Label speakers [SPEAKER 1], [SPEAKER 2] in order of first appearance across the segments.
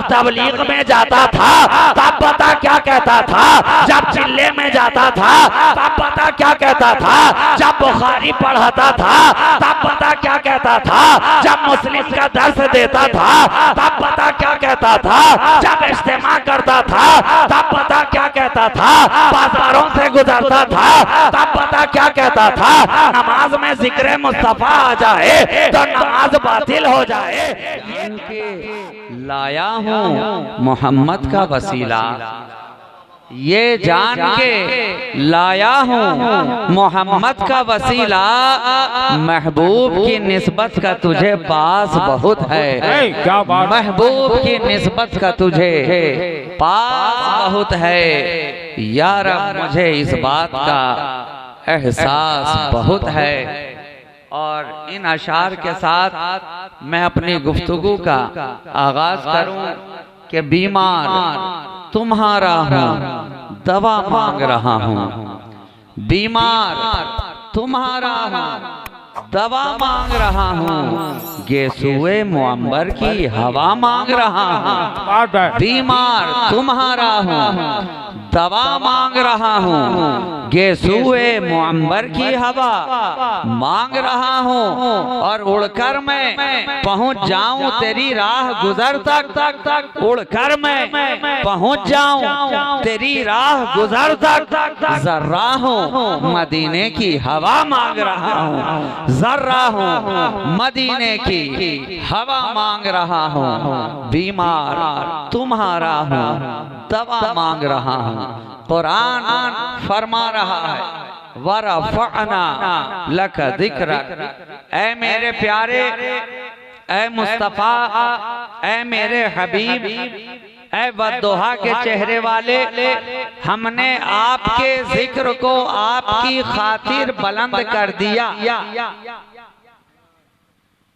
[SPEAKER 1] जब तबलीग में जाता था तब पता क्या कहता था, जब चिल्ले में जाता था तब पता क्या कहता था, जब बुखारी पढ़ाता था तब पता क्या कहता था, जब मुस्लिम का दर्स देता था तब पता क्या कहता था, जब इज्तिमा करता था तब पता क्या कहता था, बाजारों से गुजरता था तब पता क्या कहता था, नमाज में जिक्र मुस्तफा आ जाए तो नमाज बातिल हो जाए।
[SPEAKER 2] लाया हूँ मोहम्मद का वसीला, ये जान के लाया हूँ मोहम्मद का वसीला, महबूब की निस्बत का तुझे पास बहुत है, महबूब की निस्बत का तुझे पास बहुत है। या रब मुझे इस बात का एहसास बहुत है। और इन अशार के साथ मैं अपनी गुफ्तगू का आगाज करूं कि बीमार तुम्हारा हूँ दवा मांग रहा हूँ, बीमार तुम्हारा हूँ दवा मांग रहा हूँ, गेसुए मुअम्बर की हवा मांग रहा हूँ। बीमार तुम्हारा हूँ दवा मांग रहा हूँ, गेसुए मुअम्बर की हवा मांग रहा हूँ। और उड़कर मैं पहुँच जाऊँ तेरी राह गुजर तक, उड़कर मैं पहुँच जाऊँ तेरी राह गुजर तक, जर्रा हूँ मदीने की हवा मांग रहा हूँ, जर्रा हूँ मदीने की हवा मांग रहा हूँ। बीमार तुम्हारा हूँ दवा मांग रहा हूँ। कुरान फरमा रहा है वरफ़अना लक ज़िक्रक, ऐ मेरे प्यारे, ऐ मुस्तफ़ा, ऐ मेरे हबीब, ऐ वद्दुहा के चेहरे वाले, हमने आपके जिक्र को आपकी खातिर बुलंद कर दिया।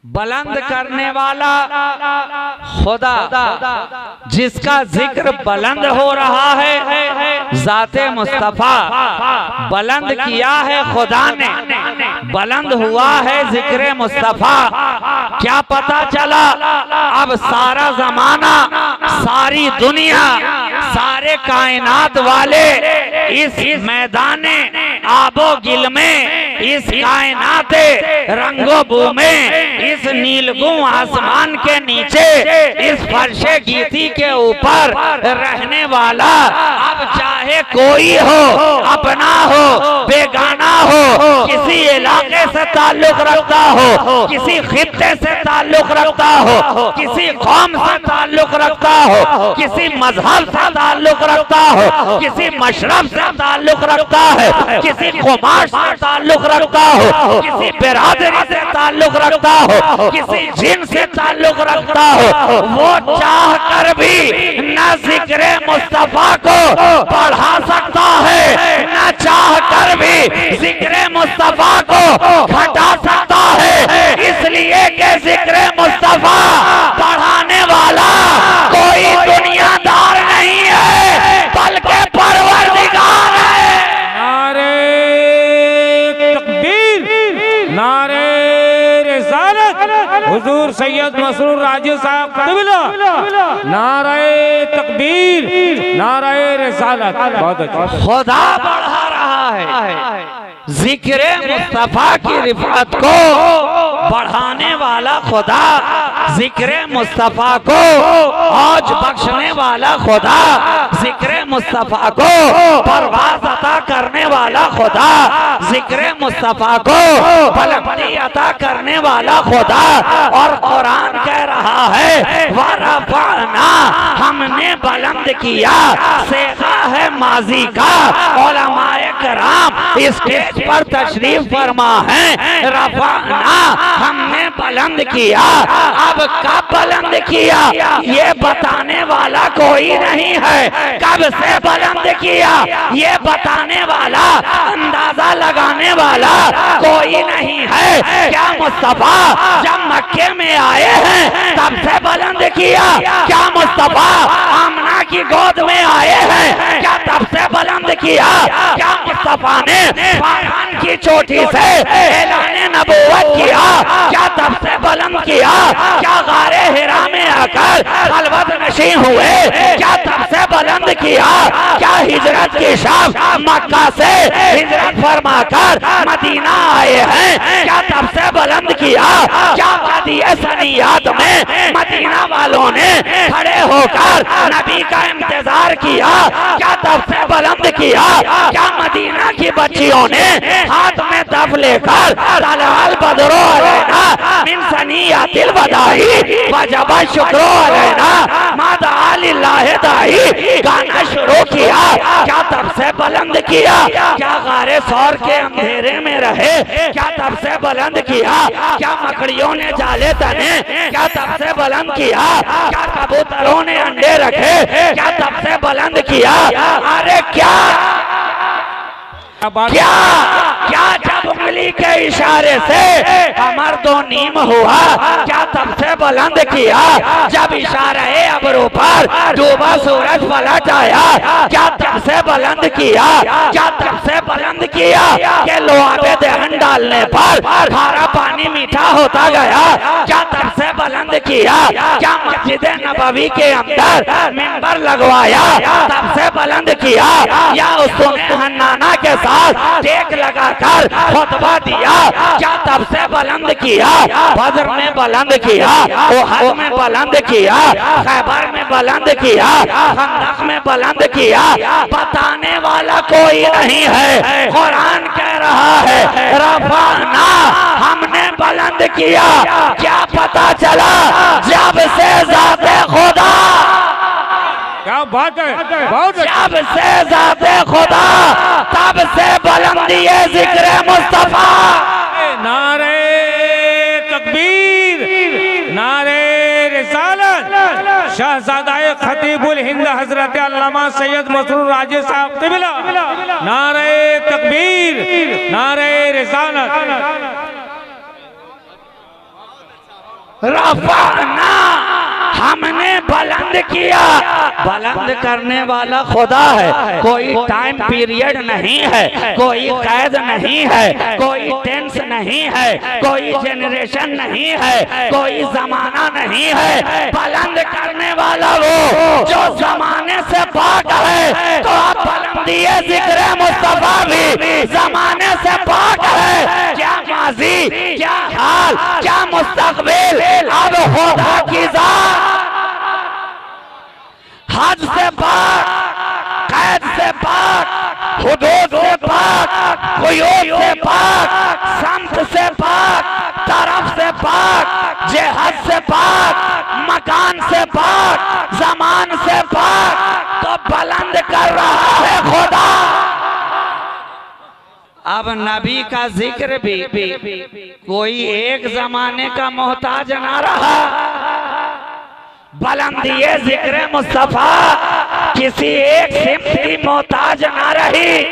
[SPEAKER 2] बुलंद करने वाला खुदा, जिसका जिक्र बुलंद हो रहा है, ज़ाते मुस्तफ़ा बुलंद किया है खुदा ने, बुलंद हुआ है जिक्र मुस्तफ़ा। क्या पता चला, अब सारा जमाना, सारी दुनिया, सारे कायनात वाले इस मैदाने आबो गिल में, इस कायनात रंगो बू में, इस नीलगुम आसमान के नीचे, इस फर्शे गीती के ऊपर रहने वाला, अब चाहे कोई हो, अपना हो, बेगाना हो, किसी इलाके से ताल्लुक रखता हो, किसी खित्ते से ताल्लुक रखता हो, किसी कौम से ताल्लुक रखता हो, किसी मजहब से ताल्लुक रखता हो, किसी मशरब से ताल्लुक रखता है, किसी कुमाश से ताल्लुक रखता हो, किसी बिरादरी से ताल्लुक रखता हो, किसी जिन से ताल्लुक रखता हो, वो चाह कर भी न जिक्र मुस्तफा को बढ़ा सकता है, न चाह कर भी जिक्र मुस्तफा को घटा सकता है। इसलिए कि जिक्र मुस्तफा बढ़ाने वाला कोई दुनियादार नहीं है, बल्कि परवरदिगार है।
[SPEAKER 3] नारे तकबीर, नारे रिसालत, हुजूर सैयद मसरूर राजी साहब क़िबला, नारे तकबीर, नारे रिसालत। बहुत अच्छा।
[SPEAKER 1] खुदा बढ़ा रहा है, जिक्र मुस्तफा की रिफात को बढ़ाने वाला खुदा, जिक्र मुस्तफा को औज बख्शने वाला खुदा, जिक्र मुस्तफा को परवाज़ अता करने वाला खुदा, जिक्र मुस्तफा को बुलंदी अता करने वाला खुदा। और कुरान कह रहा है वरफ़अना, हमने बुलंद किया, सेगा है माजी का। उलमाए कराम इस स्टेज पर तशरीफ फरमा है, रफ़अना हमने बुलंद किया। अब कब बुलंद किया ये बताने वाला कोई नहीं है, कब से बुलंद किया ये बताने वाला, अंदाजा लगाने वाला कोई नहीं है। क्या मुस्तफा जब मक्के में आए हैं तब से बुलंद किया? क्या मुस्तफा आमना की गोद में आए हैं, क्या तब से बुलंद किया? क्या मुस्तफा ने फारहान की चोटी से ऐलान नबूवत किया? क्या तब से बुलंद किया? क्या गारे हिरा में आकर खलवत नशी हुए? क्या तब से बुलंद किया? क्या हिजरत की शब मक्का से हिजरत फरमाकर मदीना आए हैं? क्या तब से बुलंद किया? क्या वादी सनियात में मदीना वालों ने खड़े होकर नबी का इंतजार किया? क्या तब से बुलंद किया? क्या मदीना की बच्चियों ने हाथ में दफ लेकर तलाल बदरो अलैना मिन सनियातिल वदाई वजब शुक्रो अलैना मादा लिल्लाह दाई गाना शुरू किया? क्या तब से बुलंद किया? क्या गारे सौर के अंधेरे में रहे? क्या तब से बुलंद किया? क्या मकड़ियों ने जाले तने? क्या तब से बुलंद किया? क्या कबूतरों ने अंडे रखे? क्या तब से बुलंद किया? अरे क्या क्या क्या जब उंगली के इशारे से कमर दो नीम हुआ? क्या तब से बुलंद किया? जब इशारा अबरू पर डूबा सूरज पलट आया? क्या तब से बुलंद किया? क्या तब से बुलंद किया कि लोहाबे दहन डालने पर खारा पानी मीठा होता गया? क्या तब से बुलंद किया? क्या मस्जिद नबवी के अंदर मिंबर लगवाया? तब से बुलंद किया? या उसने हन्नाना के साथ टेक लगाकर खुतबा दिया? क्या तब से बुलंद किया? बदर में बुलंद किया, उहद में बुलंद किया, खैबर में बुलंद किया, खंदक में बुलंद किया? बताने वाला कोई नहीं है। कुरान कह रहा है रफाना, हमने बुलंद किया। क्या पता चला? जब से ज़ाते खुदा,
[SPEAKER 3] क्या बात है, बहुत
[SPEAKER 1] जब से ज़ाते खुदा तब से बुलंदी है जिक्र मुस्तफा।
[SPEAKER 3] नारे तकबीर, नारे रिसालत। शहजादाए खतीबुल हिंद हजरत अल्लामा सैयद मसरूर राजी साहब क़िबला, नारे तकबीर, नारे रिसालत।
[SPEAKER 1] रफ़अना, हमने बुलंद किया। बुलंद करने वाला खुदा है, कोई टाइम पीरियड नहीं है, कोई कैद नहीं है, कोई टेंस नहीं है, कोई जेनरेशन नहीं है, कोई जमाना नहीं है। बुलंद करने वाला वो जो जमाने से पाक है। तो अब बुलंदी जिक्र मुस्तफा भी जमाने से पाक है। क्या माजी, क्या हाल, क्या मुस्तकबिल, अब खुदा की ज़ात हद से पाक, कैद से पाक, हुदूद से पाक, क़ुयूद से पाक, समत से पाक, तरफ से पाक, जिहद से पाक, मकान से पाक, जमान से पाक। तो बुलंद कर रहा है खुदा। अब नबी का जिक्र भी कोई एक जमाने का मोहताज ना रहा। बुलंदी जिक्र मुस्तफा किसी एक सिमत की मोहताज ना रही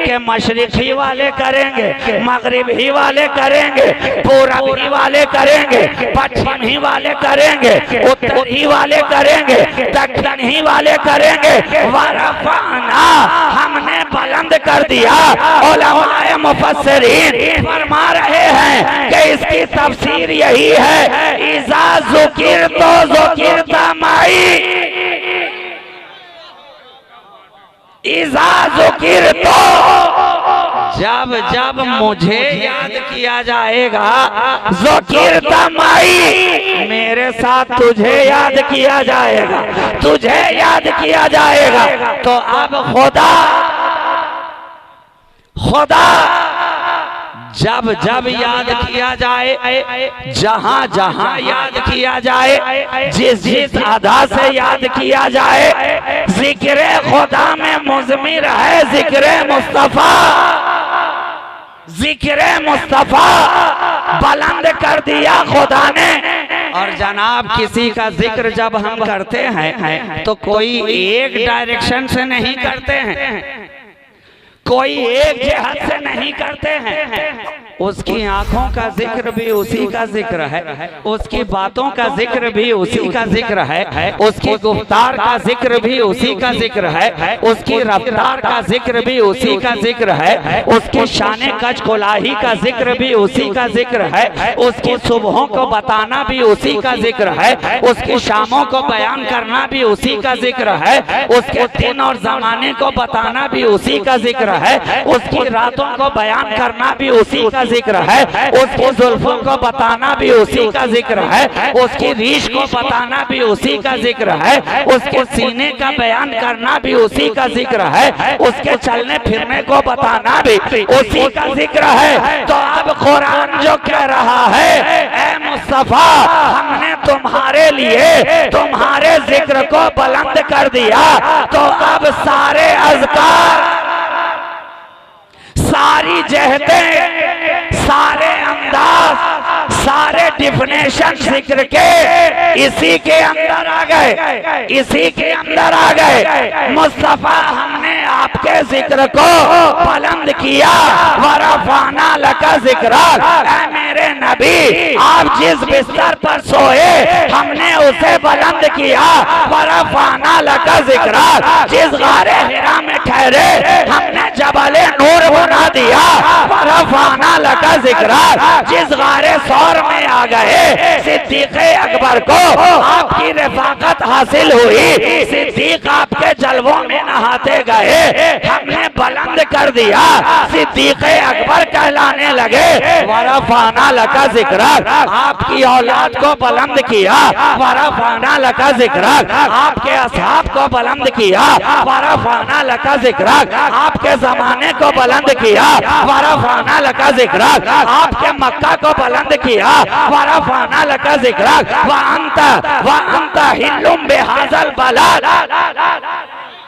[SPEAKER 1] कि मशरिकी वाले करेंगे, मगरिबी वाले करेंगे, पूरबी वाले करेंगे, पश्चिमी वाले करेंगे, उत्तरी वाले करेंगे, दक्षिणी वाले करेंगे। वरफ़अना, हमने बुलंद कर दिया। उलमाए मुफस्सिरीन फरमा रहे हैं कि इसकी तफसीर यही है, इज़ा ज़ुकिर तो ज़ुकिरता माई, इज़ा ज़ुकिर तो, जब जब मुझे याद किया जाएगा, ज़ुकिरता माई, मेरे साथ तुझे याद किया जाएगा, तुझे याद किया जाएगा। तो अब खुदा जब जब याद किया जाए, जहां जहां याद किया जाए, जिस जिस अदा से याद किया जाए, जिक्र खुदा में मुज़मिर है जिक्र मुस्तफा। जिक्र मुस्तफा बुलंद कर दिया खुदा ने। और जनाब, किसी का जिक्र जब हम करते हैं तो कोई एक डायरेक्शन से नहीं करते हैं, कोई एक जिहत से नहीं करते हैं। उसकी आंखों का जिक्र भी उसी का जिक्र है, उसकी बातों का जिक्र भी उसी का जिक्र है, उसकी गुफ्तार का जिक्र भी उसी का जिक्र है, उसकी रफ्तार का जिक्र भी उसी का जिक्र है, उसकी शाने कच कोलाही का जिक्र भी उसी का जिक्र है, उसकी सुबहों को बताना भी उसी का जिक्र है, उसकी शामों को बयान करना भी उसी का जिक्र है, उसके दिन और जमाने को बताना भी उसी का जिक्र है, उसकी रातों को बयान करना भी उसी का जिक्र है, उसकी जुल्फों को बताना भी उसी का जिक्र है, उसकी रीश को बताना भी उसी का जिक्र है, उसके सीने का बयान करना भी उसी का जिक्र है, उसके चलने फिरने को बताना भी उसी का जिक्र है। तो अब कुरान जो कह रहा है, ऐ मुस्तफा हमने तुम्हारे लिए तुम्हारे जिक्र को बुलंद कर दिया, तो अब सारे अज़कार, सारी जहतें, सारे अंदाज, सारे डिफिनेशन जिक्र के इसी के अंदर आ गए, इसी के अंदर आ गए। मुस्तफा हमने आपके जिक्र को बुलंद किया, वरफ़अना लका ज़िक्रक, ऐ मेरे नबी आप जिस बिस्तर पर सोए हमने उसे बुलंद किया, वरफ़अना लका ज़िक्रक, जिस गारे हिरा में ठहरे हमने जबले नूर बना दिया, वरफ़अना लका ज़िक्रक, जिस गारे सौर में आ गए सिद्दीक़ अकबर को आपकी रफ़ाकत हासिल हुई, सिद्दीक़ आपके जलवों में नहाते गए, हमने बुलंद कर दिया, सिद्दीक़ अकबर कहलाने लगे, वरफ़अना लका ज़िक्रक, आपकी औलाद को बुलंद किया, वरफ़अना लका ज़िक्रक, आपके असहाब को बुलंद किया, वरफ़अना लका ज़िक्रक, आपके ज़माने को बुलंद किया, वरफ़अना लका ज़िक्रक, आपके मक्का को बुलंद किया, वरफ़अना लका ज़िक्रक, व अंत हिल्लुम बिहाज़ल बलद,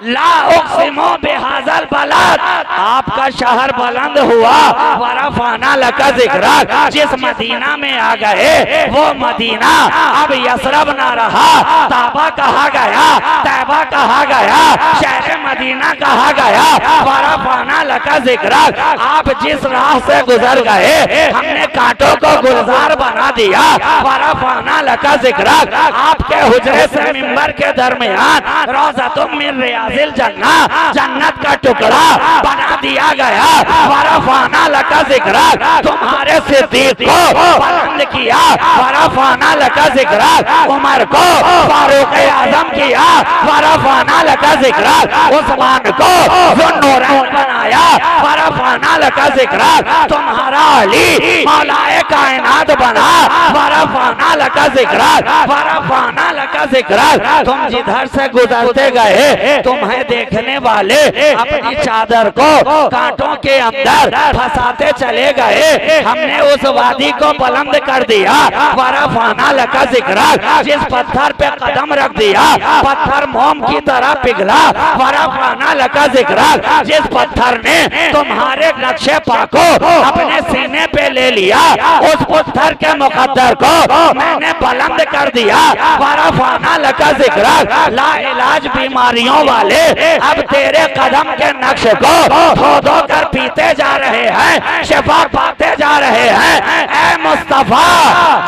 [SPEAKER 1] ला उक़सिमु बिहाज़ल बलद, आपका शहर बुलंद हुआ, वरफ़अना लका ज़िक्रक, जिस मदीना में आ गए वो मदीना अब यसरब ना रहा, ताबा कहा गया, तैबा कहा गया, शहर मदीना कहा गया, वरफ़अना लका ज़िक्रक, आप जिस राह से गुजर गए हमने कांटों को गुलजार बना दिया, वरफ़अना लका ज़िक्रक, आपके हुजरे से मिंबर के दरमियान रौज़तुम मिन रियाज़िल जन्ना, जन्नत का टुकड़ा बना दिया गया, वरफ़अना लका ज़िक्रक, तुम्हारे सिद्दीक़ को बुलंद किया, वरफ़अना लका ज़िक्रक, उमर को फारूक आज़म किया, वरफ़अना लका ज़िक्रक, उस्मान को ज़ुन्नूरैन बनाया, वरफ़अना लका ज़िक्रक, तुम्हारा अली मौलाए कायनात बना, वरफ़अना लका ज़िक्रक, वरफ़अना लका ज़िक्रक, तुम जिधर से गुजरते गए तुम्हें देखने वाले अपनी चादर को कांटों के अंदर फंसाते चले गए, हमने उस वादी को बुलंद कर दिया, वरफ़अना लका ज़िक्रक, जिस पत्थर पे कदम रख दिया पत्थर मोम की तरह पिघला, वरफ़अना लका ज़िक्रक, जिस पत्थर ने तुम्हारे नक्शे पा को अपने सीने पे ले लिया, उस पत्थर के मुकद्दर को मैंने बुलंद कर दिया, वरफ़अना लका ज़िक्रक, ला इलाज बीमारियों वाले अब तेरे कदम के नक्श को धो धो कर पीते जा रहे हैं, शिफा पाते जा रहे हैं। ऐ मुस्तफा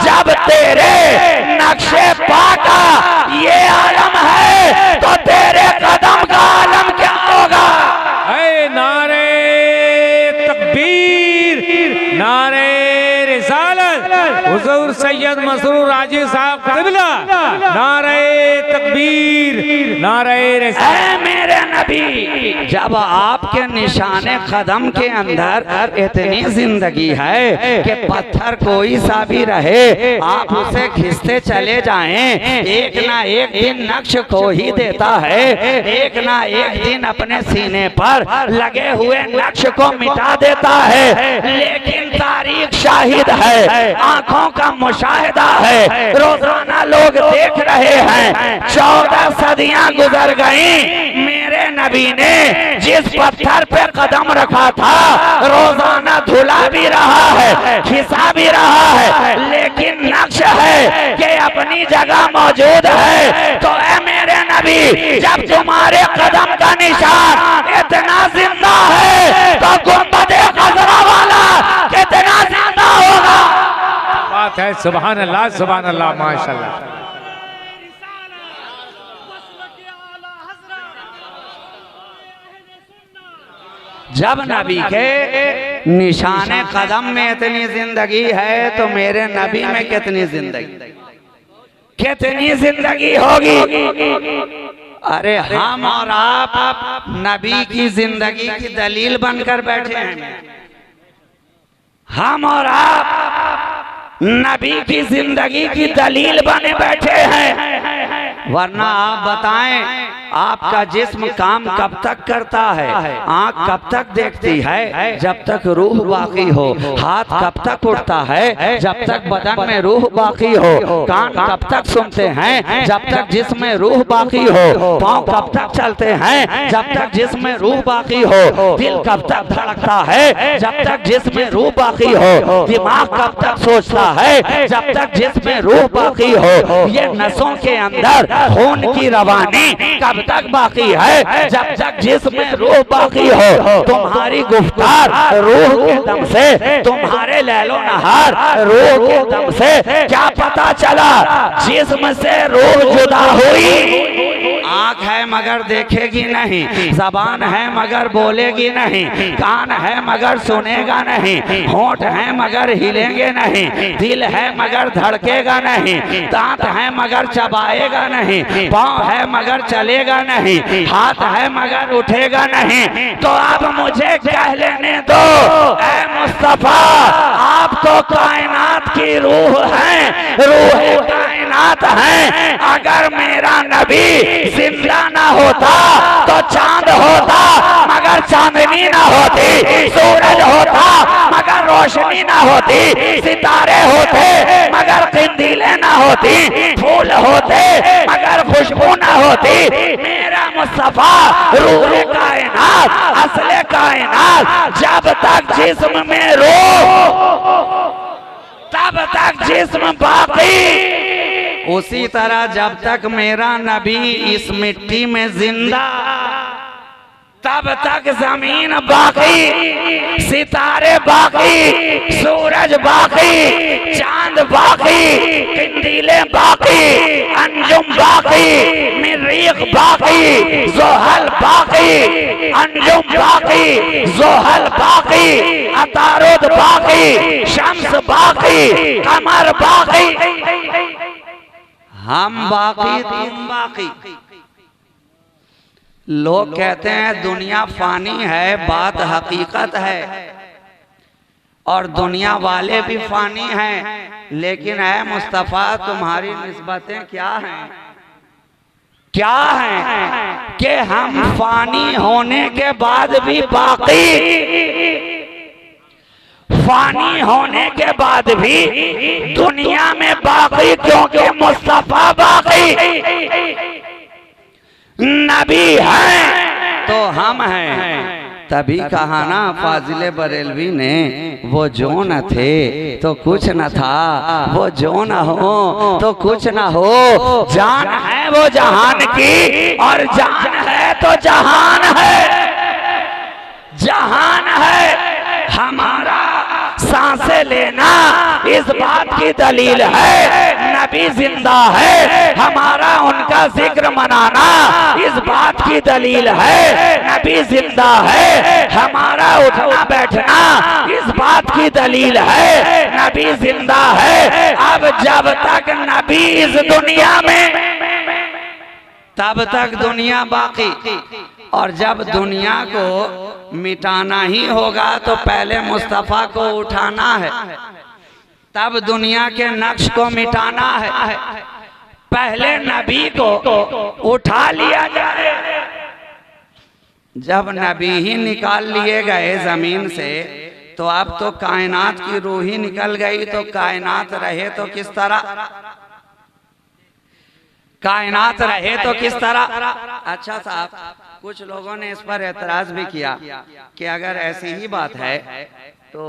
[SPEAKER 1] जब तेरे नक्शे पा का ये आलम है तो तेरे कदम का आलम क्या होगा?
[SPEAKER 3] ऐ नारे तकबीर, नारे रिसालत, हुजूर सैयद मसरूर राजी साहब क़िबला, नारे तकबीर, नारे रिसालत।
[SPEAKER 1] मेरे नबी जब आपके निशाने कदम के अंदर इतनी जिंदगी है कि पत्थर कोई सा भी रहे आप उसे खींचते चले जाएं, एक ना एक दिन नक्श खो ही देता है, एक ना एक दिन अपने सीने पर लगे हुए नक्श को मिटा देता है। लेकिन तारीख शाहिद है, आंखों का मुशाहिदा है, रोजाना लोग देख रहे हैं, 14 सदियां गुजर गईं, मेरे नबी ने जिस पत्थर पे कदम रखा था रोजाना धुला भी रहा है, खिसा भी रहा है, लेकिन नक्श है कि अपनी जगह मौजूद है। तो ऐ मेरे नबी जब तुम्हारे कदम का निशान इतना जिंदा है तो गुंबद खज़रा वाला कितना
[SPEAKER 3] है। सुभान अल्लाह माशाल्लाह।
[SPEAKER 2] जब नबी के निशाने कदम में इतनी जिंदगी है तो मेरे नबी में कितनी जिंदगी होगी। अरे हम और आप नबी की जिंदगी की दलील बनकर बैठे हैं। हम और आप नबी की जिंदगी की दलील बने बैठे हैं। वरना आप बताएं आपका जिस्म काम कब तक करता है, आंख कब तक देखती है, जब तक रूह बाकी हो। हाथ कब तक उठता है, जब तक बदन में रूह बाकी हो। कान कब तक सुनते हैं, जब तक जिस्म में रूह बाकी हो। पाँव कब तक चलते हैं, जब तक जिस्म में रूह बाकी हो। दिल कब तक धड़कता है, जब तक जिस्म में रूह बाकी हो। दिमाग कब तक सोचता है, जब तक जिस्म में रूह बाकी हो। ये नसों के अंदर खून की रवानी कब तक बाकी है, जब तक जिस्म में रूह बाकी हो। तुम्हारी गुफ्तार रूह के दम से, तुम्हारे लैलो नहार रूह के दम से क्या पता चला जिस्म से रूह जुदा हुई। आंख है मगर देखेगी नहीं, जबान है मगर बोलेगी नहीं, कान है मगर सुनेगा नहीं, होंठ है मगर हिलेंगे नहीं, दिल है मगर धड़केगा नहीं, दांत है मगर चबाएगा नहीं, पाँव है मगर चलेगा नहीं, हाथ है मगर उठेगा नहीं। तो अब मुझे कह लेने दो ऐ मुस्तफा, आप तो कायनात की रूह हैं, रूह कायनात हैं। अगर मेरा नबी जिंदा ना होता तो चांद होता मगर चांदनी ना होती, सूरज होता मगर रोशनी ना होती, सितारे होते मगर कंदीलें ना होती, फूल होते मगर खुशबू ना होती। मेरा मुस्तफा रूह कायनात, असले कायनात। जब तक जिस्म में रूह तब तक जिस्म बाकी। उसी तरह जब तक मेरा नबी इस मिट्टी में जिंदा, तब तक जमीन बाकी, सितारे बाकी, सूरज बाकी, चांद बाकी, कंदीलें बाकी, अंजुम बाकी, मरीख बाकी, जोहल बाकी, अंजुम बाकी, जोहल बाकी, अतारुद बाकी, शम्स बाकी, कमर बाकी। हम बाकी तुम बाकी। लोग कहते हैं दुनिया फानी है, बात हकीकत है, और दुनिया वाले भी फानी हैं। लेकिन है मुस्तफा तुम्हारी निस्बतें क्या हैं? क्या हैं कि हम फानी होने के बाद भी बाकी, फानी होने के बाद भी दुनिया में बाकी, क्योंकि मुस्तफा बाकी। नबी हैं तो हम हैं। तभी कहा ना फाजिले बरेलवी ने, वो जो न थे तो कुछ न था, वो जो न हो तो कुछ न हो। जान है वो जहान की, और जान है तो जहान है। जहान है हमारा सांसें लेना इस बात की दलील है। नबी जिंदा है, हमारा उनका जिक्र मनाना इस बात की दलील है। नबी जिंदा है, हमारा उठना बैठना इस बात की दलील है। नबी जिंदा है। अब जब तक नबी इस दुनिया में, तब तक दुनिया बाकी। और जब दुनिया को मिटाना ही होगा तो पहले मुस्तफा को उठाना है, तब दुनिया के नक्श को मिटाना है। पहले नबी को उठा लिया जाए। जब नबी ही निकाल लिए गए जमीन से, तो अब तो कायनात की रूह ही निकल गई, तो कायनात रहे तो किस तरह? कायनात रहे तो किस तरह? अच्छा साहब, कुछ लोगों ने इस पर एतराज भी किया कि अगर ऐसी ही बात है तो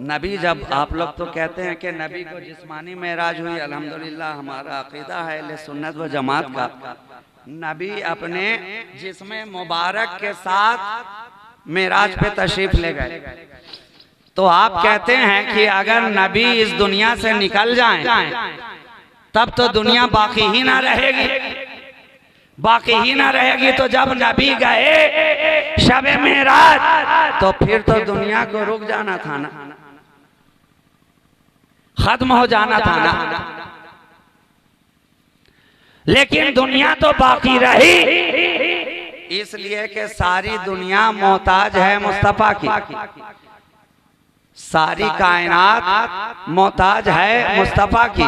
[SPEAKER 2] नबी, जब आप लोग तो कहते हैं कि नबी को जिस्मानी मेराज हुई, अल्हम्दुलिल्लाह हमारा अकीदा है अहले सुन्नत व जमात का, नबी अपने जिस्म मुबारक के साथ मेराज पे तशरीफ ले गए। तो आप कहते हैं कि अगर नबी इस दुनिया से निकल जाएं तब तो दुनिया बाकी ही ना रहेगी, बाकी ही ना रहेगी। तो जब नबी गए शबे मेराज तो फिर तो दुनिया को रुक जाना था ना, खत्म हो जाना था ना। लेकिन दुनिया तो बाकी रही, इसलिए कि सारी दुनिया मोहताज है मुस्तफा की, सारी कायनात मोहताज है मुस्तफा की।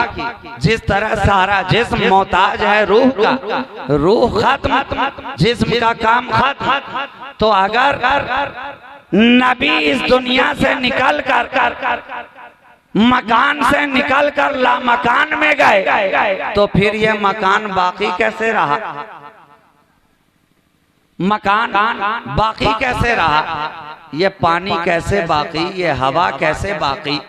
[SPEAKER 2] जिस तरह सारा जिस्म मोहताज है रूह का, रूह खत्म, जिस्म का काम खत्म। तो अगर नबी इस दुनिया से निकल कर मकान से निकल कर ला मकान में गए तो फिर ये मकान बाकी कैसे रहा, मकान बाकी कैसे रहा, ये पानी कैसे बाकी, ये हवा कैसे बाकी।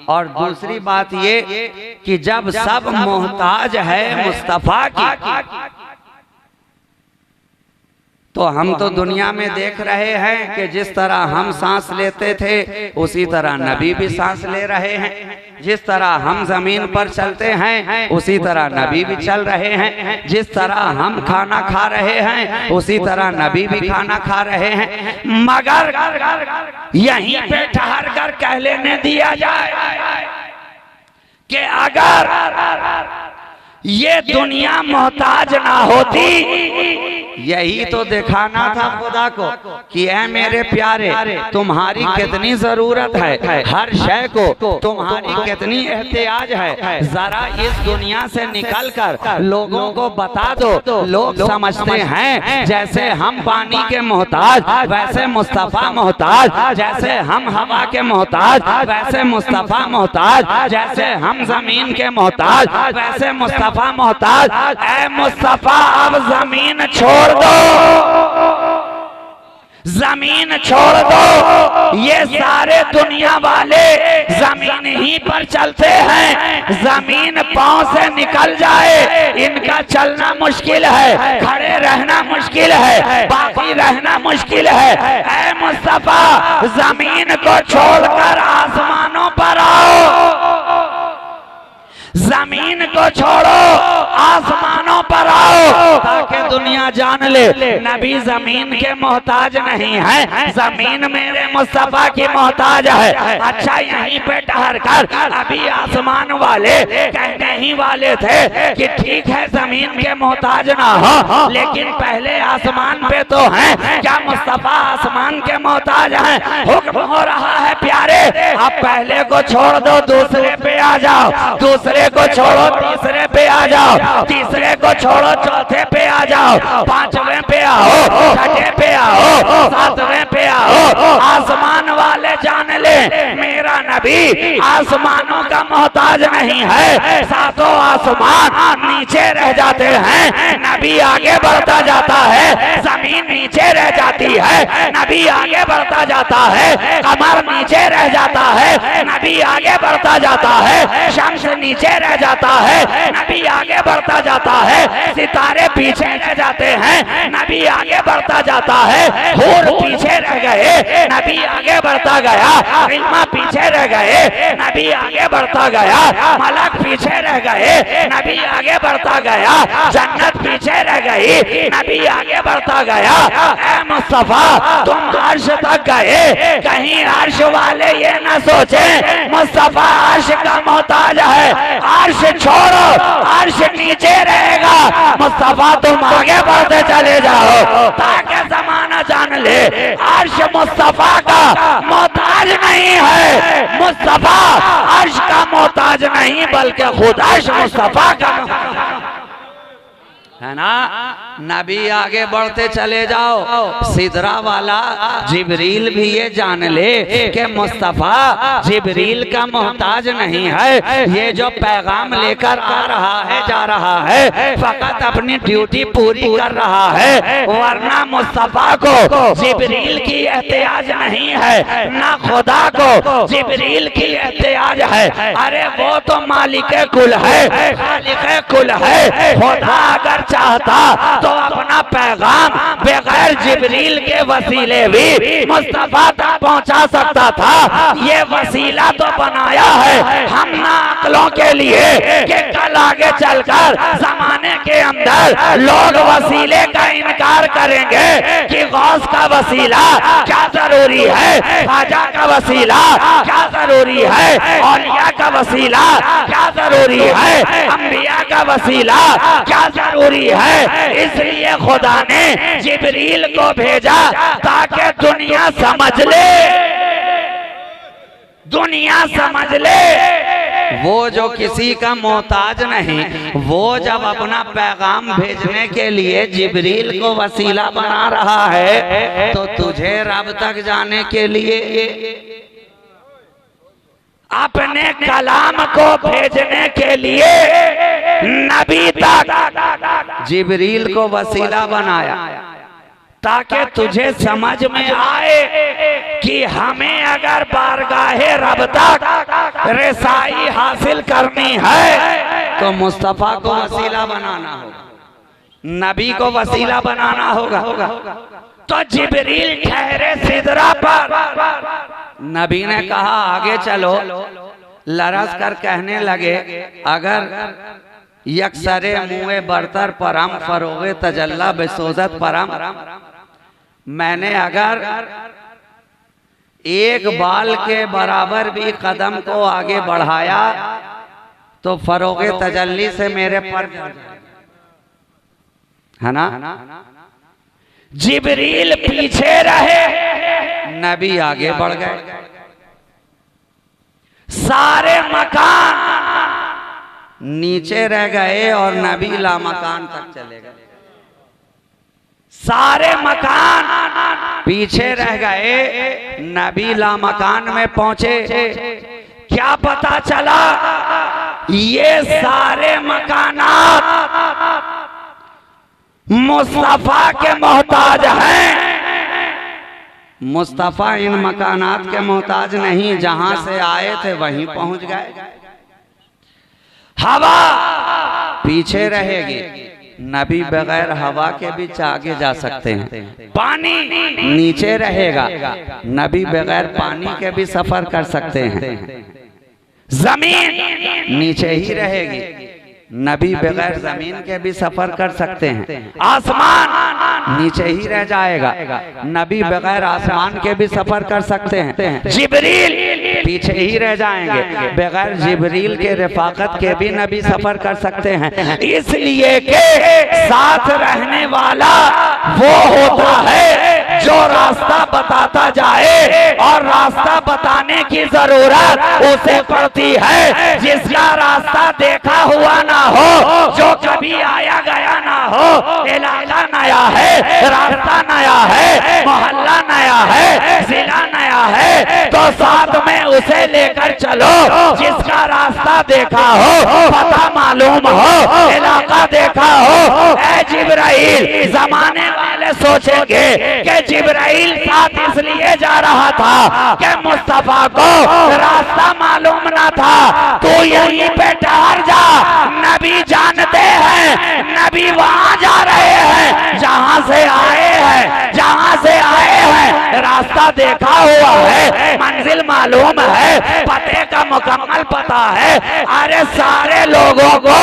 [SPEAKER 2] और दूसरी बात ये कि जब सब मोहताज है मुस्तफा की तो हम तो दुनिया में देख रहे हैं कि जिस तरह हम सांस लेते थे उसी तरह नबी भी सांस ले रहे हैं, जिस तरह हम जमीन पर चलते हैं उसी तरह नबी भी चल रहे हैं, जिस तरह हम खाना खा रहे हैं उसी तरह नबी भी खाना खा रहे हैं। मगर यहीं पे ठहर कर कह लेने दिया जाए कि अगर ये दुनिया मोहताज ना होती, यही तो दिखाना था खुदा को कि ऐ मेरे प्यारे तुम्हारी कितनी जरूरत है, हर शय को तुम्हारी कितनी एहतियाज है। जरा इस दुनिया से निकलकर लोगों को बता दो। लोग समझते हैं जैसे हम पानी के मोहताज वैसे मुस्तफा मोहताज, जैसे हम हवा के मोहताज वैसे मुस्तफा मोहताज, जैसे हम जमीन के मोहताज वैसे मुस्तफा मोहताज। ऐ मुस्तफा अब जमीन छोड़ दो, जमीन छोड़ दो। ये सारे दुनिया वाले जमीन ही पर चलते हैं, जमीन पांव से निकल जाए इनका चलना मुश्किल है, खड़े रहना मुश्किल है, बाकी रहना मुश्किल है। ऐ मुस्तफा जमीन को छोड़कर आसमानों पर आओ, जमीन को छोड़ो आसमानों पर आओ, ताकि दुनिया जान ले नबी जमीन के मोहताज नहीं है, जमीन मेरे मुस्तफा की मोहताज है। अच्छा यहीं पे ठहर कर अभी आसमान वाले कहने ही वाले थे कि ठीक है जमीन के मोहताज ना हो, लेकिन पहले आसमान पे तो हैं, क्या मुस्तफा आसमान के मोहताज हैं? हुक्म हो रहा है प्यारे अब पहले को छोड़ दो दूसरे पे आ जाओ, दूसरे को छोड़ो तीसरे पे आ जाओ, तीसरे को छोड़ो चौथे पे आ जाओ, पांचवें पे आओ, छठे पे आओ, सातवें पे आओ। आसमान वाले जान ले मेरा नबी आसमानों का मोहताज नहीं है, सातों आसमान नीचे रह जाते हैं, नबी आगे बढ़ता जाता है, जमीन नीचे रह जाती है, नबी आगे बढ़ता जाता है, कमर नीचे रह जाता है, नबी आगे बढ़ता जाता है, शम्स नीचे रह जाता है, नबी आगे बढ़ता जाता है, सितारे पीछे रह जाते हैं, नबी आगे बढ़ता जाता है, हूर पीछे रह गए, नबी आगे बढ़ता गया, इल्मा पीछे रह गए, नबी आगे बढ़ता गया, मलक पीछे रह गए, नबी आगे बढ़ता गया, जन्नत पीछे रह गई, नबी आगे बढ़ता गया। ऐ मुस्तफा तुम अर्श तक गए, कहीं अर्श वाले ये न सोचे मुस्तफा अर्श का मोहताज है, अर्श छोड़ो अर्श नीचे रहेगा, मुस्तफा तुम आगे बढ़ते चले जाओ ताकि जमाना जान ले अर्श मुस्तफा का मोहताज नहीं है, मुस्तफा अर्श का मोहताज नहीं बल्कि खुद अर्श मुस्तफा का है ना। नबी आगे बढ़ते चले जाओ, सिदरा वाला जिब्रील भी ये जान ले कि मुस्तफा जिब्रील का मोहताज नहीं है, ये जो पैगाम लेकर आ रहा है जा रहा है फकत अपनी ड्यूटी पूरी कर रहा है, वरना मुस्तफा को जिब्रील की एहतियाज नहीं है, ना खुदा को जिब्रील की एहतियाज है। अरे वो तो मालिक कुल है, खालिक कुल है, खुदा अगर
[SPEAKER 1] चाहता तो अपना पैगाम बगैर जिब्रील के वसीले भी मुस्तफा तक पहुंचा सकता था। ये वसीला तो बनाया है हम नाअक्लों के लिए कि कल आगे चलकर जमाने के अंदर लोग वसीले का इनकार करेंगे कि गौस का वसीला क्या जरूरी है, ख्वाजा का वसीला क्या जरूरी है, औलिया का वसीला क्या जरूरी है, अंबिया का वसीला क्या जरूरी है। इसलिए खुदा ने जिब्रील को भेजा ताकि दुनिया समझ ले, दुनिया समझ ले।
[SPEAKER 2] वो जो किसी का मोहताज नहीं, वो जब अपना पैगाम भेजने के लिए जिब्रील को वसीला बना रहा है तो तुझे रब तक जाने के लिए
[SPEAKER 1] अपने कलाम को भेजने के लिए नबी तक
[SPEAKER 2] जिब्रील को वसीला बनाया
[SPEAKER 1] ताकि तुझे समझ में आए कि हमें अगर बारगाहे रब तक रसाई हासिल करनी है
[SPEAKER 2] तो मुस्तफा को वसीला बनाना होगा,
[SPEAKER 1] नबी को वसीला बनाना होगा। तो जिब्रील ठहरे सिदरा पर,
[SPEAKER 2] नबी ने कहा आगे चलो, लरस कर कहने लगे अगर यकसरे मुए बरतर परम फरोगे तजल्ला बेसोजत परम, मैंने अगर एक बाल के बराबर भी कदम को आगे बढ़ाया तो फरोगे तजल्ली से मेरे पर है ना।
[SPEAKER 1] जिब्रील पीछे रहे,
[SPEAKER 2] नबी आगे बढ़ गए,
[SPEAKER 1] सारे मकान
[SPEAKER 2] नीचे रह गए और नबी ला मकान तक चले गए।
[SPEAKER 1] सारे मकान
[SPEAKER 2] पीछे रह गए, नबी ला मकान में पहुंचे।
[SPEAKER 1] क्या पता चला ये सारे मकानात मुस्तफा के मोहताज हैं।
[SPEAKER 2] मुस्तफा इन मकानात के मोहताज नहीं, जहां से आए थे वहीं पहुंच गए।
[SPEAKER 1] हवा
[SPEAKER 2] पीछे रहेगी, नबी बगैर हवा के भी आगे जा सकते हैं।
[SPEAKER 1] पानी
[SPEAKER 2] नीचे रहेगा, नबी बगैर पानी के भी सफर कर सकते हैं।
[SPEAKER 1] जमीन
[SPEAKER 2] नीचे ही रहेगी, नबी बगैर जमीन के भी सफर कर सकते हैं।
[SPEAKER 1] आसमान
[SPEAKER 2] नीचे ही रह जाएगा, नबी बगैर आसमान के भी सफर कर सकते हैं।
[SPEAKER 1] जिब्रील
[SPEAKER 2] पीछे ही रह जाएंगे, बगैर जिब्रील के रफाकत के भी नबी सफर कर सकते हैं।
[SPEAKER 1] इसलिए के साथ रहने वाला वो होता है जो रास्ता बताता जाए और रास्ता बताने की जरूरत उसे पड़ती है। जिसका रास्ता देखा हुआ ना हो, जो कभी आया गया ना हो, इलाका नया है, रास्ता नया है, मोहल्ला नया है, जिला नया है, तो साथ में उसे लेकर चलो। जिसका रास्ता देखा हो, पता मालूम हो, इलाका देखा हो। ऐ जिब्राइल, जमाने वाले सोचेंगे कि जिब्राइल साथ इसलिए जा रहा था कि मुस्तफा को रास्ता मालूम ना था। तू यहीं पे ठहर जा, नबी जानते हैं, नबी वहां जा रहे हैं जहां से आए हैं, जहां से आए हैं। रास्ता देखा हुआ है, मंजिल मालूम है, पते का मुकम्मल पता है। अरे सारे लोगों को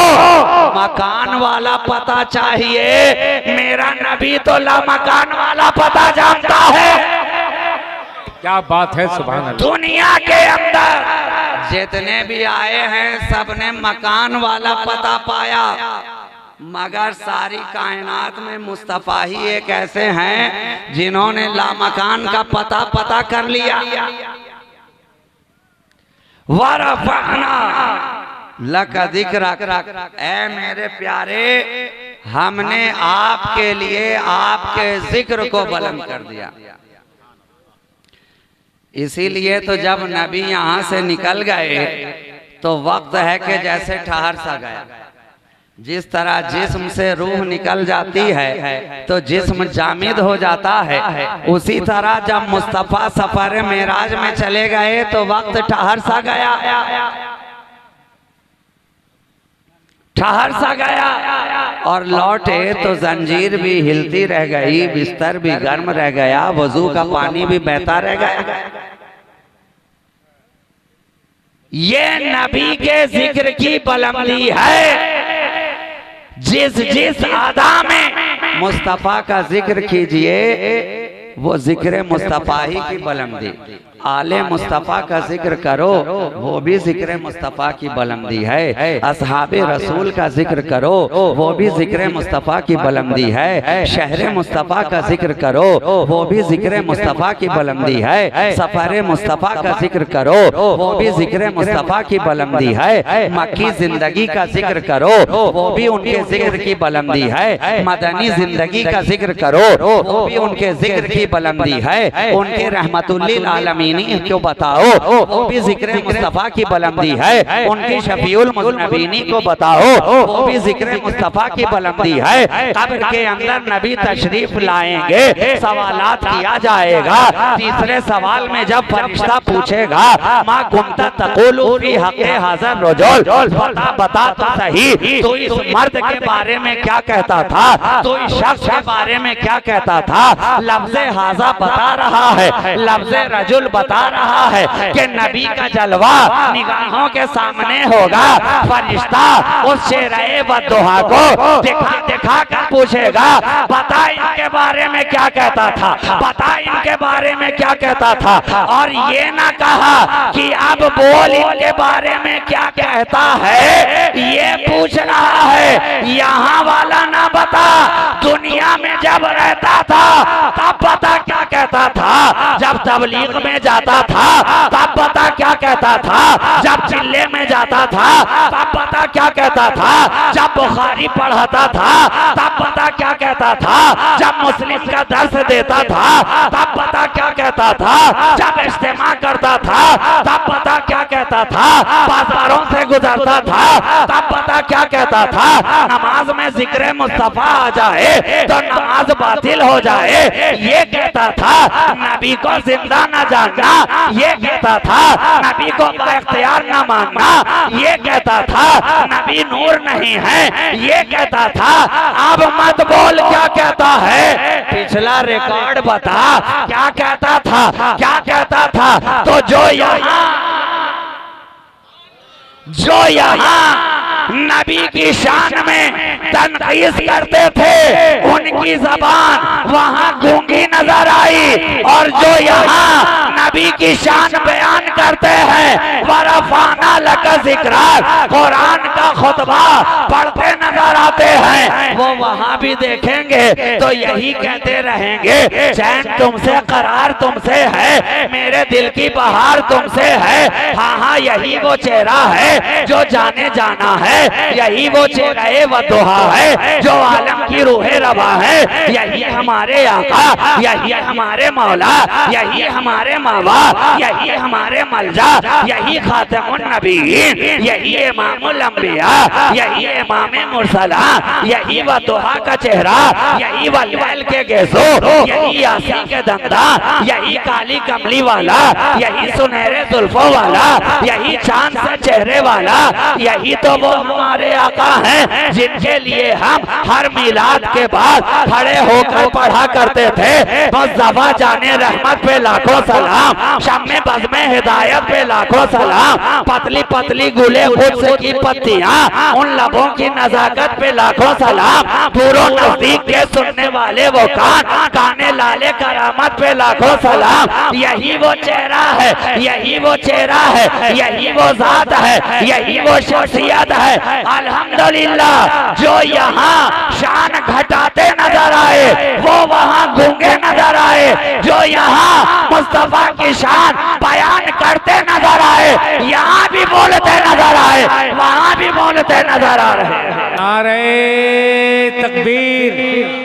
[SPEAKER 2] मकान वाला पता चाहिए,
[SPEAKER 1] मेरा नबी तो ला मकान वाला पता जानता है।
[SPEAKER 3] क्या बात है, सुभान अल्लाह।
[SPEAKER 1] दुनिया के अंदर
[SPEAKER 2] जितने भी आए हैं सबने मकान वाला पता पाया, मगर सारी कायनात में मुस्तफा ही एक ऐसे हैं जिन्होंने लामकान का पता कर लिया।
[SPEAKER 1] वरफ़अना
[SPEAKER 2] लक दिक्रक, ऐ मेरे प्यारे, हमने आपके लिए आपके जिक्र को बुलंद कर दिया। इसीलिए तो जब नबी यहाँ से निकल गए तो वक्त है कि जैसे ठहर सा गया। जिस तरह जिस्म से रूह निकल जाती है तो जिस्म जामिद हो जाता है, उसी तरह जब मुस्तफा सफर मेराज में चले गए तो वक्त ठहर सा गया। ठहर सा गया और लौटे तो जंजीर भी हिलती रह गई, बिस्तर भी गर्म रह गया, वजू का पानी भी बहता रह गया।
[SPEAKER 1] ये नबी के जिक्र की बुलंदी है। जिस अदा में
[SPEAKER 2] मुस्तफ़ा का जिक्र कीजिए वो जिक्र मुस्तफ़ा ही की बुलंदी। आले मुस्तफ़ा का जिक्र करो वो भी जिक्र मुस्तफ़ा की बुलंदी है। असहाबे रसूल का जिक्र करो वो भी जिक्र मुस्तफ़ा की बुलंदी है। शहर मुस्तफ़ा का जिक्र करो वो भी जिक्र मुस्तफ़ा की बुलंदी है। सफर मुस्तफ़ा का जिक्र करो वो भी जिक्र मुस्तफ़ा की बुलंदी है। मक्की जिंदगी का जिक्र करो वो भी उनके जिक्र की बुलंदी है। मदनी जिंदगी का जिक्र करो वो भी उनके जिक्र की बुलंदी है। उनके रहमतुल्लिल आलमीन क्यों बताओ वो भी जिक्र मुस्तफ़ा की बुलंदी है। उनकी शफीउल मुज़नबीनी को बताओ वो भी जिक्र मुस्तफ़ा की बुलंदी है। कब्र के अंदर नबी तशरीफ लाएंगे, सवालात किया जाएगा। तीसरे सवाल में जब फरिश्ता पूछेगा मा कुंता तक़ूलु फी हक़्क़ि हाज़ा रजुल, बता तो सही तो इस मर्द के बारे में क्या कहता था, तो इस शख्स के बारे में क्या कहता था। लफ्ज़े हाज़ा बता रहा है, लफ्ज़े रजुल बता रहा है कि नबी का जलवा निगाहों के सामने होगा। फरिश्ता उस शेरे बद्दुहा को दिखा दिखा कर पूछेगा बता इनके बारे में क्या कहता था, बता इनके बारे में क्या कहता था। और ये ना कहा कि अब बोल इनके बारे में क्या कहता है, ये पूछ रहा है। यहाँ वाला ना बता, दुनिया में जब रहता था तब बता क्या कहता था, जब तबलीग में जाता था तब पता क्या कहता था, जब चिल्ले में जाता था तब पता क्या कहता था, जब बुखारी पढ़ाता था तब पता क्या कहता था, जब मुस्लिम का दर्स देता था तब पता क्या कहता था, जब इज्तिमा करता था तब पता क्या कहता था, बाजारों से गुजरता था तब पता क्या कहता था। नमाज में जिक्र मुस्तफा आ जाए तो नमाज बातिल हो जाए, ये कहता था। नबी को जिंदा न जानना, ये कहता था। नबी को बाइख्तियार न मानना, ये कहता था। नबी नूर नहीं है, ये कहता था। अब मत बोल क्या कहता है, पिछला रिकॉर्ड बता क्या कहता था, क्या कहता था। तो जो यहाँ नबी की शान में तनकीस करते थे उनकी जबान वहाँ गूंगी नजर आई, और जो यहाँ नबी की शान बयान करते हैं वरफाना लका जिक्रा कुरान का खुतबा पढ़ते नजर आते हैं, वो वहाँ भी देखेंगे तो यही कहते रहेंगे चैन तुमसे, करार तुमसे है, मेरे दिल की बहार तुमसे है। हाँ यही वो चेहरा है जो जाने जाना है, यही वो चेहरे वदुहा है जो आलम की रूहे रवा है। यही हमारे आका, यही हमारे मौला, यही हमारे मावा, यही हमारे मलजा, यही खातमुन नबीयीन, यही इमामुल अंबिया, यही इमामे मुरसला, यही वदुहा का चेहरा, यही वलवल के गेसो, यही यासी के दंदा, यही काली कमली वाला, यही सुनहरे जुल्फों वाला, यही चांद से चेहरे वाला, यही तो वो हमारे आका हैं जिनके लिए हम हर मिलाद के बाद खड़े होकर पढ़ा करते थे मुस्तफा जाने रहमत पे लाखों सलाम, शम्मे बज़्मे हिदायत पे लाखों सलाम, पतली पतली गुले खुद से की पत्तियां, उन लबों की नजाकत पे लाखों सलाम, दूरों नजदीक के सुनने वाले वो कान, काने लाले करामत पे लाखों सलाम। यही वो चेहरा है, यही वो चेहरा है, यही वो जात है, यही वो शख्सियत है। अल्हम्दुलिल्लाह जो यहाँ शान घटाते नजर आए वो वहाँ गूंगे नजर आए, जो यहाँ मुस्तफा की शान बयान करते नजर आए, यहाँ भी बोलते नजर आए, वहाँ भी बोलते नजर आ रहे हैं।
[SPEAKER 3] नारे तकबीर।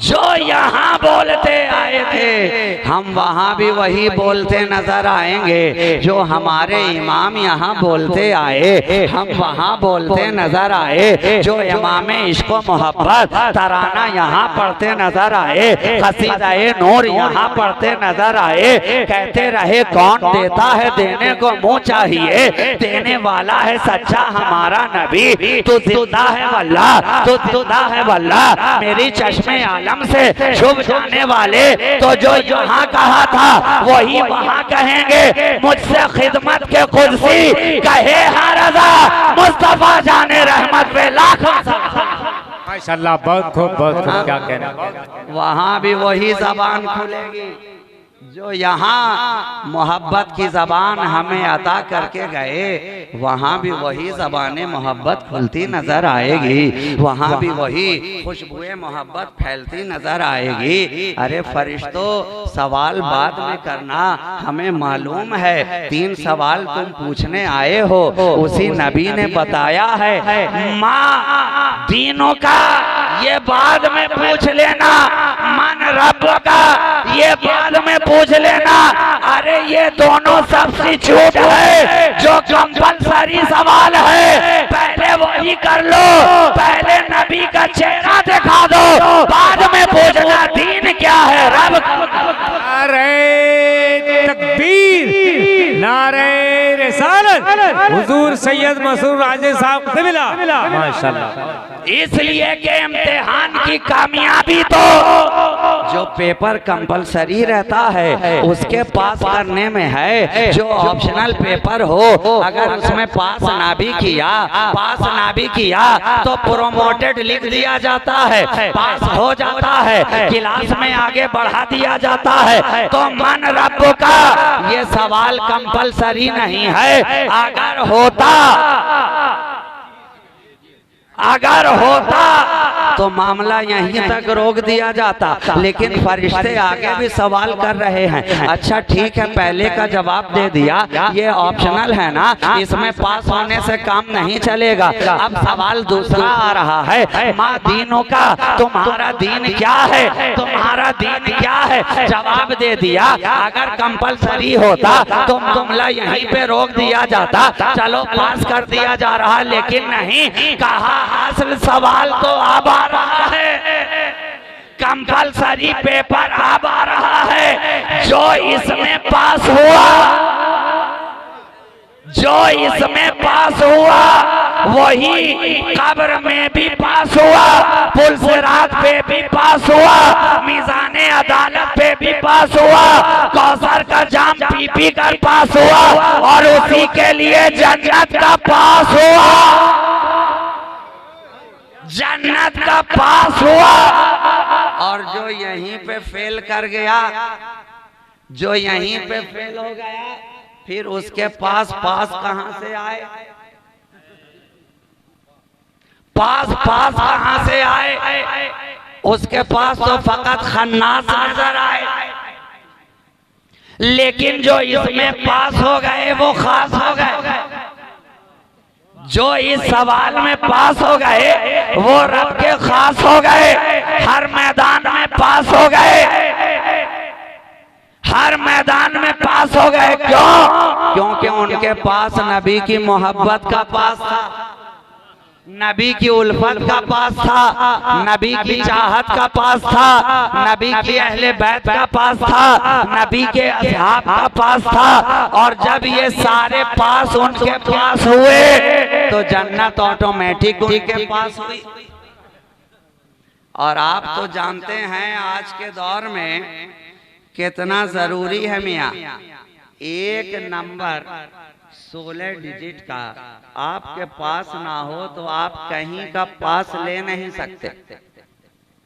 [SPEAKER 1] जो यहाँ बोलते आए थे हम वहाँ भी वही बोलते नजर आएंगे। जो हमारे इमाम यहाँ बोलते आए हम वहाँ बोलते नजर आए। जो इमाम इश्क व मोहब्बत तराना यहाँ पढ़ते नजर आए, कसीदा-ए नूर यहाँ पढ़ते नजर आए। कहते रहे कौन देता है देने को मुँह चाहिए, देने वाला है सच्चा हमारा नबी। तू जिंदा है वल्लाह, तू जिंदा है वल्लाह, मेरी चश्मे आलम से शुभ जाने वाले। तो जो यहाँ कहा था वही वहाँ कहेंगे। मुझसे खिदमत के कुर्सी कहे हाँ रज़ा, मुस्तफा जाने रहमत पे लाखों
[SPEAKER 3] माशाल्लाह, बहुत खूब क्या कहना।
[SPEAKER 1] वहाँ भी वही जबान खुलेगी जो यहाँ मोहब्बत की जबान हमें अता करके गए। वहाँ भी वही ज़बान मोहब्बत खुलती नजर आएगी, वहाँ भी वही खुशबुए मोहब्बत फैलती नजर आएगी। अरे फरिश्तों, सवाल बाद में करना, हमें मालूम है 3 सवाल तुम पूछने आए हो। उसी नबी ने बताया है माँ दीनों का ये बाद में पूछ लेना, मन रब का ये बाद में पूछ लेना। अरे ये दोनों सब्स्टिट्यूट है जो कंपलसरी सवाल है, पहले वही कर लो। पहले नबी का चेहरा दिखा दो, बाद में पूछना दीन क्या है रब।
[SPEAKER 3] नारे तकबीर, नारे रिसालत, हुजूर सैयद मसरूर राजे साहब से मिला माशाल्लाह।
[SPEAKER 1] इसलिए के इम्तिहान की कामयाबी तो जो पेपर कंपलसरी रहता है उसके पास करने में है। जो ऑप्शनल पेपर हो अगर उसमें पास ना भी किया तो प्रोमोटेड लिख दिया जाता है, पास हो जाता है, क्लास में आगे बढ़ा दिया जाता है। तो मन रब का ये सवाल कंपलसरी नहीं है। अगर होता तो मामला यहीं तक रोक दिया जाता, लेकिन फरिश्ते आगे भी सवाल कर रहे हैं। अच्छा ठीक है, पहले का जवाब दे दिया, ये ऑप्शनल है ना, इसमें पास होने से काम नहीं चलेगा। अब सवाल दूसरा आ रहा है, माँ दीनों का तुम्हारा दीन क्या है, तुम्हारा दीन क्या है। जवाब दे दिया, अगर कंपलसरी होता तो मामला यहीं पे रोक दिया जाता, चलो पास कर दिया जा रहा, लेकिन नहीं कहा। असल सवाल तो अब आ रहा है, कंपलसरी पेपर अब आ रहा है। जो इसमें पास हुआ वही कब्र में भी पास हुआ, पुलसिरात पे भी पास हुआ, मीज़ाने अदालत पे भी पास हुआ, कौसर का जाम पी कर पास हुआ, और उसी के लिए जन्नत का पास हुआ, जन्नत का पास हुआ। और जो यहीं पे फेल कर गया, जो यहीं पे फेल हो गया, फिर उसके पास कहां से आए, पास कहां से आए। उसके पास तो फकत खन्नास नजर आए, लेकिन जो इसमें पास हो गए वो खास हो गए। जो इस सवाल में पास हो गए वो रब के खास हो गए, हर मैदान में पास हो गए, हर मैदान में पास हो गए। क्यों? क्योंकि उनके पास नबी की मोहब्बत का पास था, नबी की उल्फत का पास था, नबी की चाहत का पास था, नबी की अहले बैत का पास था, नबी के असहाब का पास था। और जब ये सारे पास उनके पास हुए तो जन्नत ऑटोमेटिक उनके पास हुई। और आप तो जानते हैं आज के दौर में कितना जरूरी है मियाँ, एक नंबर 16 डिजिट का आपके पास ना हो तो आप कहीं का पास ले नहीं सकते।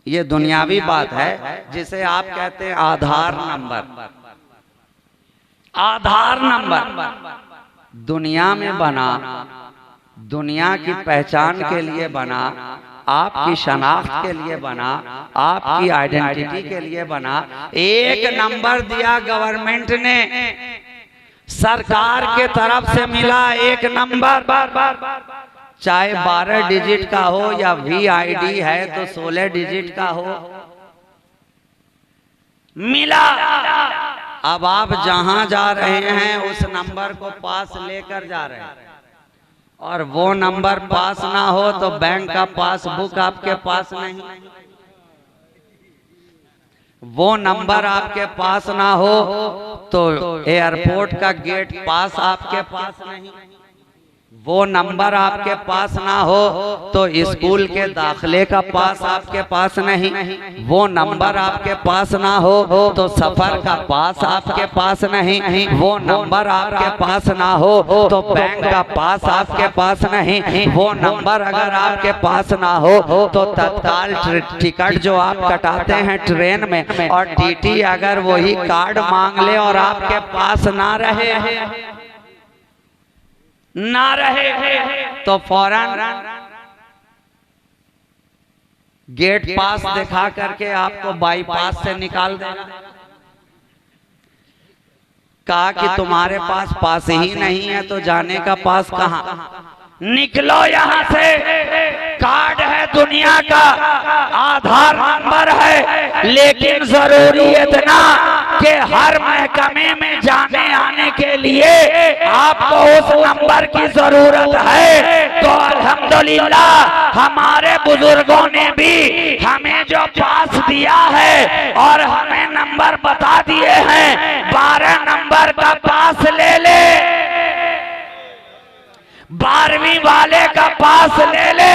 [SPEAKER 1] ये दुनियावी बात है, जिसे आप कहते हैं आधार नंबर। आधार नंबर दुनिया में बना, दुनिया की पहचान के लिए बना, आपकी शनाख्त के लिए बना, आपकी आइडेंटिटी के लिए बना। एक नंबर दिया गवर्नमेंट ने, सरकार के तरफ से मिला एक नंबर, चाहे 12 डिजिट का हो या VID है तो 16 डिजिट का हो, मिला। अब आप जहां जा रहे हैं उस नंबर को पास लेकर जा रहे हैं, और वो नंबर पास ना हो तो बैंक का पासबुक आपके पास नहीं, वो नंबर आपके पास ना हो तो एयरपोर्ट का गेट पास आपके पास नहीं, वो नंबर आपके पास ना हो तो स्कूल के दाखिले का पास आपके पास नहीं, वो नंबर आपके पास ना हो तो सफर का पास आपके पास नहीं, वो नंबर आपके पास ना हो तो बैंक का पास आपके पास नहीं, वो नंबर अगर आपके पास ना हो तो तत्काल टिकट जो आप कटाते हैं ट्रेन में और टीटी अगर वही कार्ड मांग ले और आपके पास ना रहे तो फौरन गेट पास दिखा करके आपको बाईपास से निकाल देगा। कहा कि तुम्हारे पास ही नहीं है तो जाने का पास कहां, निकलो यहां से, कार्ड है दुनिया का, आधार नंबर है, लेकिन जरूरी इतना कि हर महकमे में जाने आने के लिए आपको उस नंबर की जरूरत है। तो अल्हम्दुलिल्लाह हमारे बुजुर्गों ने भी हमें जो पास दिया है और हमें नंबर बता दिए हैं, 12 नंबर का पास ले ले, 12वीं वाले का पास ले ले,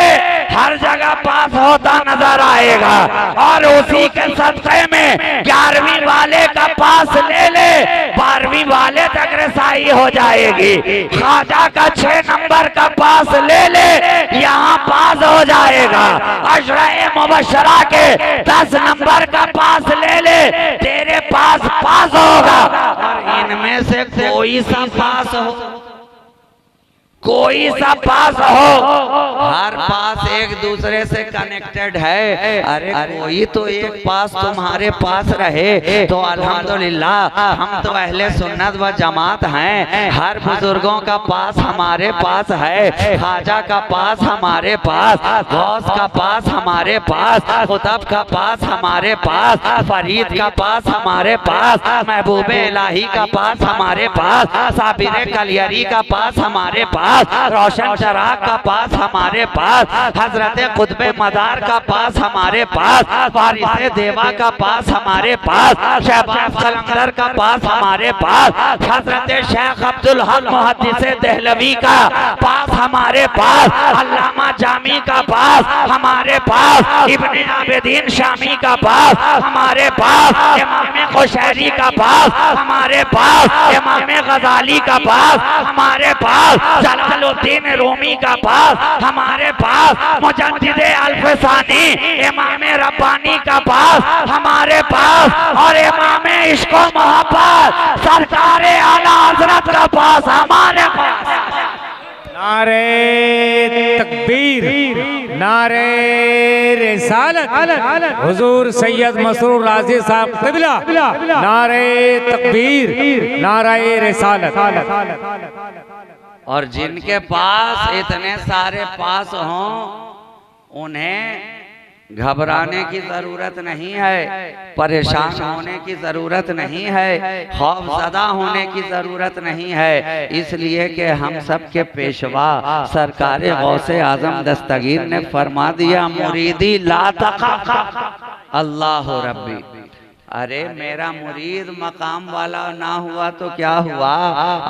[SPEAKER 1] हर जगह पास होता नजर आएगा। और उसी के सदक़े में 11वीं वाले का पास ले ले, 12वीं वाले तक रसाई हो जाएगी। ख्वाजा का 6 नंबर का पास ले ले, यहाँ पास हो जाएगा। अशरा-ए मुबश्शरा के 10 नंबर का पास ले ले, तेरे पास होगा। और इनमें से कोई सा पास हो, कोई सा पास हो, हर पास एक दूसरे से कनेक्टेड है। अरे कोई तो एक पास तुम्हारे पास रहे तो अल्हम्दुलिल्लाह हम तो अहले सुन्नत व जमात हैं। हर बुजुर्गों का पास हमारे पास है, ख्वाजा का पास हमारे पास, गौस का पास हमारे पास, कुतुब का पास हमारे पास, फरीद का पास हमारे पास, महबूबे इलाही का पास हमारे पास, साबिर कलियरी का पास हमारे पास, रोशन चराग का पास हमारे पास, हजरत कुतुब मदार का पास हमारे पास, वारिस देवा का पास हमारे पास, शहबाज कलंदर का पास हमारे पास, हजरत शेख अब्दुल हक मुहद्दिस देहलवी का पास हमारे पास, अल्लामा जामी का पास हमारे पास, इब्ने आबिदीन शामी का पास हमारे पास, इमाम कुशैरी का पास हमारे पास, इमाम गजाली का पास हमारे पास, जलालुद्दीन रूमी का पास हमारे पास, मुजद्दिद अल्फसानी इमाम रब्बानी का पास हमारे पास, और इमाम इश्क व मोहब्बत सरकार आला हजरत का पास हमारे पास।
[SPEAKER 3] नारे तकबीर, नारे रिसालत, हुजूर सैयद मसरूर राजी साहब क़िबला, नारे तकबीर, नारे रिसालत।
[SPEAKER 1] और जिनके पास इतने सारे पास हों उन्हें घबराने की जरूरत नहीं है, परेशान होने की जरूरत नहीं है, खौफज़दा होने की जरूरत नहीं है, इसलिए कि हम सब के पेशवा सरकार गौसे आजम दस्तगीर ने फरमा दिया, मुरीदी ला तख़फ अल्लाह रब्बी। अरे मेरा मुरीद मकाम वाला ना हुआ तो क्या हुआ,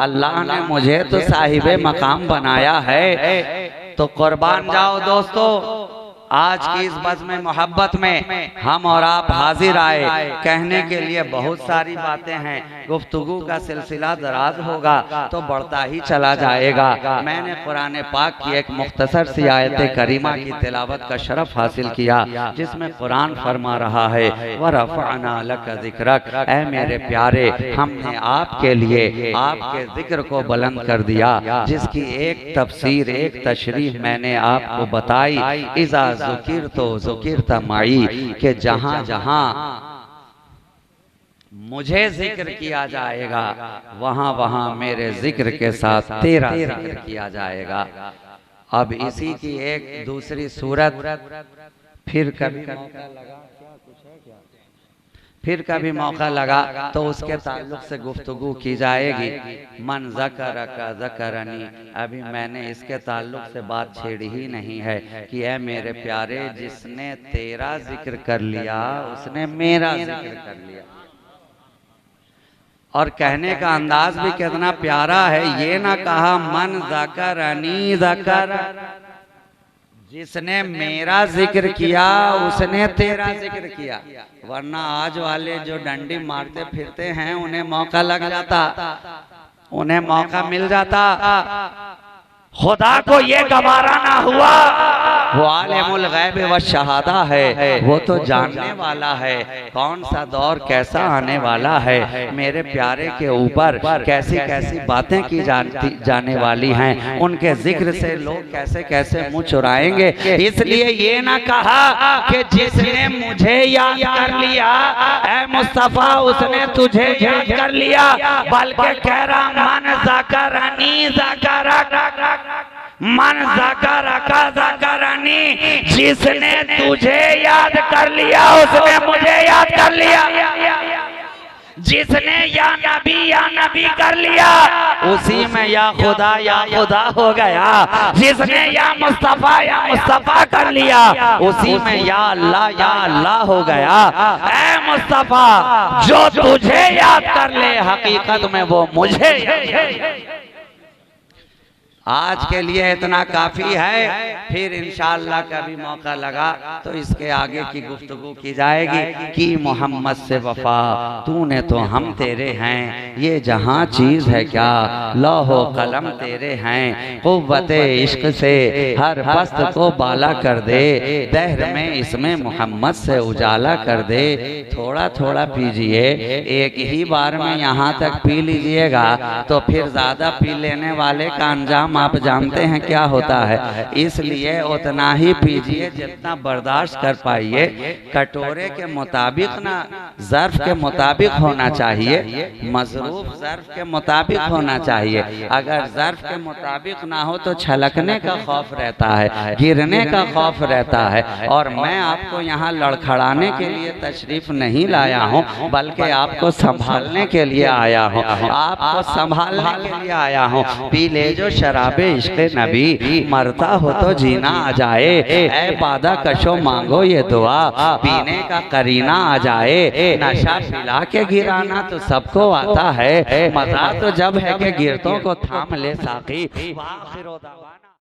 [SPEAKER 1] अल्लाह ने मुझे तो साहिबे मकाम बनाया है। तो कुर्बान जाओ दोस्तों, आज की इस बज़्म मोहब्बत में हम और आप हाजिर आए, कहने के लिए बहुत सारी बातें हैं, गुफ्तगू का सिलसिला दराज होगा तो बढ़ता ही चला जाएगा। मैंने कुरान पाक की एक मुख्तसर सी आयत करीमा की तिलावत का शरफ हासिल किया, जिसमें कुरान फरमा रहा है, व रफ़अना लक ज़िक्रक, ऐ मेरे प्यारे हमने आपके लिए आपके जिक्र को बुलंद कर दिया, जिसकी एक तफसीर एक तशरीह मैंने आपको बताई। इज़ा ज़ुकिर तो ज़ुकिर तमाई, के जहाँ जहाँ मुझे जिक्र किया जाएगा वहाँ वहाँ मेरे जिक्र के साथ तेरा जिक्र किया जाएगा। अब इसी की एक दूसरी सूरत फिर कभी
[SPEAKER 2] फिर कभी मौका लगा तो उसके ताल्लुक से गुफ्तगू की जाएगी। मन ज़कर का ज़करनी, अभी मैंने इसके ताल्लुक से बात छेड़ी ही नहीं है कि ऐ मेरे प्यारे, जिसने तेरा जिक्र कर लिया उसने मेरा जिक्र कर लिया। और कहने का अंदाज भी कितना प्यारा है, ये ना कहा मन ज़करनी ज़कर, जिसने मेरा जिक्र किया उसने तेरा जिक्र किया। वरना आज वाले जो डंडी मारते फिरते हैं उन्हें मौका लग जाता, उन्हें मौका मिल जाता।
[SPEAKER 1] खुदा को ये गवारा ना हुआ,
[SPEAKER 2] वो आलिमुल गैब व शहादा है, वो तो जानने वाला है कौन सा दौर कैसा आने वाला है। मेरे प्यारे के ऊपर कैसी कैसी बातें की जाने वाली हैं, उनके जिक्र से लोग कैसे कैसे मुंह चुराएंगे। इसलिए ये ना कहा कि जिसने मुझे याद कर लिया ऐ मुस्तफा उसने तुझे याद कर लिया, बल्कि कह रहा मन ज़करनी ज़करक, मन ज़करका ज़करनी, जिसने तुझे याद कर लिया उसने मुझे याद कर लिया। जिसने या नबी कर लिया उसी में या खुदा हो गया। जिसने या मुस्तफा कर लिया उसी में या अल्लाह हो गया। ऐ मुस्तफा जो तुझे याद कर ले हकीकत में वो मुझे याद। आज के लिए इतना काफी है, फिर इंशाअल्लाह कभी मौका लगा तो इसके आगे की गुफ्तगू की जाएगी कि मोहम्मद से वफा, तूने तो हम तेरे हैं, ये जहां चीज है क्या लौहो कलम तेरे हैं, कुव्वते इश्क से हर पस्त को बाला कर दे, दहर में इसमें मोहम्मद से उजाला कर दे। थोड़ा थोड़ा पीजिए, एक ही बार में यहाँ तक पी लीजिएगा तो फिर ज्यादा पी लेने वाले का अंजाम आप जानते हैं क्या होता है। इसलिए उतना ही पीजिए जितना बर्दाश्त कर पाइए। कटोरे के मुताबिक ना ज़र्फ के मुताबिक होना चाहिए, मज़रूफ ज़र्फ के मुताबिक होना चाहिए। अगर ज़र्फ के मुताबिक ना हो तो छलकने का खौफ रहता है, गिरने का खौफ रहता है। और मैं आपको यहाँ लड़खड़ाने के लिए तशरीफ नहीं लाया हूँ, बल्कि आपको संभालने के लिए आया हूँ, आपको संभालने के लिए आया हूँ। पी ले जो शराबे इश्क़े नबी, मरता हो तो जीना आ जाए। ऐ बादा कशो मांगो ये दुआ, पीने का करीना आ जाए। नशा पिला के गिराना तो सबको आता है, मजा तो जब है कि गिरतों को थाम ले साकी।